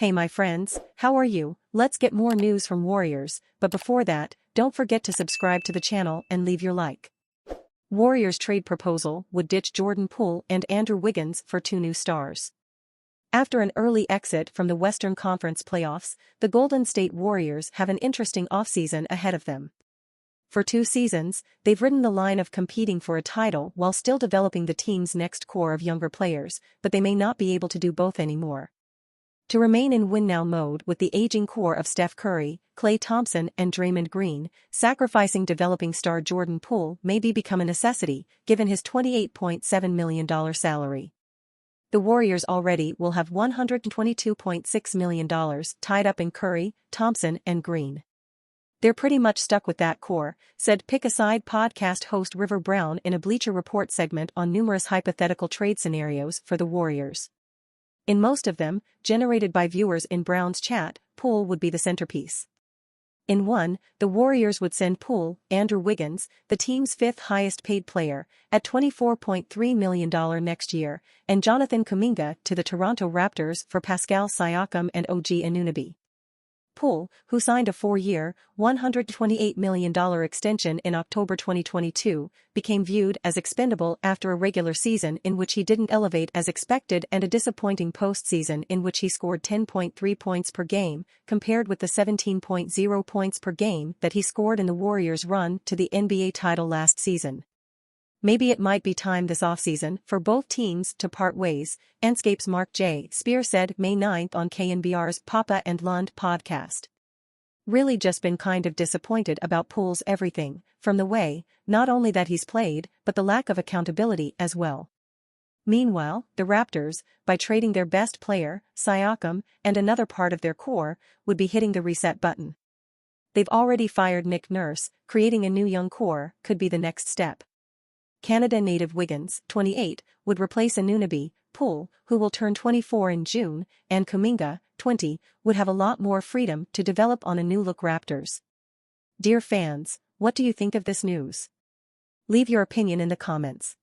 Hey my friends, how are you? Let's get more news from Warriors, but before that, don't forget to subscribe to the channel and leave your like. Warriors trade proposal would ditch Jordan Poole and Andrew Wiggins for two new stars. After an early exit from the Western Conference playoffs, the Golden State Warriors have an interesting offseason ahead of them. For 2 seasons, they've ridden the line of competing for a title while still developing the team's next core of younger players, but they may not be able to do both anymore. To remain in win-now mode with the aging core of Steph Curry, Klay Thompson and Draymond Green, sacrificing developing star Jordan Poole may become a necessity, given his $28.7 million salary. The Warriors already will have $122.6 million tied up in Curry, Thompson and Green. They're pretty much stuck with that core, said Pick a Side podcast host River Brown in a Bleacher Report segment on numerous hypothetical trade scenarios for the Warriors. In most of them, generated by viewers in Brown's chat, Poole would be the centerpiece. In one, the Warriors would send Poole, Andrew Wiggins, the team's 5th highest paid player, at $24.3 million next year, and Jonathan Kuminga to the Toronto Raptors for Pascal Siakam and OG Anunoby. Poole, who signed a 4-year, $128 million extension in October 2022, became viewed as expendable after a regular season in which he didn't elevate as expected and a disappointing postseason in which he scored 10.3 points per game, compared with the 17.0 points per game that he scored in the Warriors' run to the NBA title last season. Maybe it might be time this offseason for both teams to part ways, Anscape's Mark J. Spear said May 9th on KNBR's Papa and Lund podcast. Really just been kind of disappointed about Poole's everything, from the way, not only that he's played, but the lack of accountability as well. Meanwhile, the Raptors, by trading their best player, Siakam, and another part of their core, would be hitting the reset button. They've already fired Nick Nurse, creating a new young core could be the next step. Canada native Wiggins, 28, would replace Anunoby. Poole, who will turn 24 in June, and Kuminga, 20, would have a lot more freedom to develop on a new-look Raptors. Dear fans, what do you think of this news? Leave your opinion in the comments.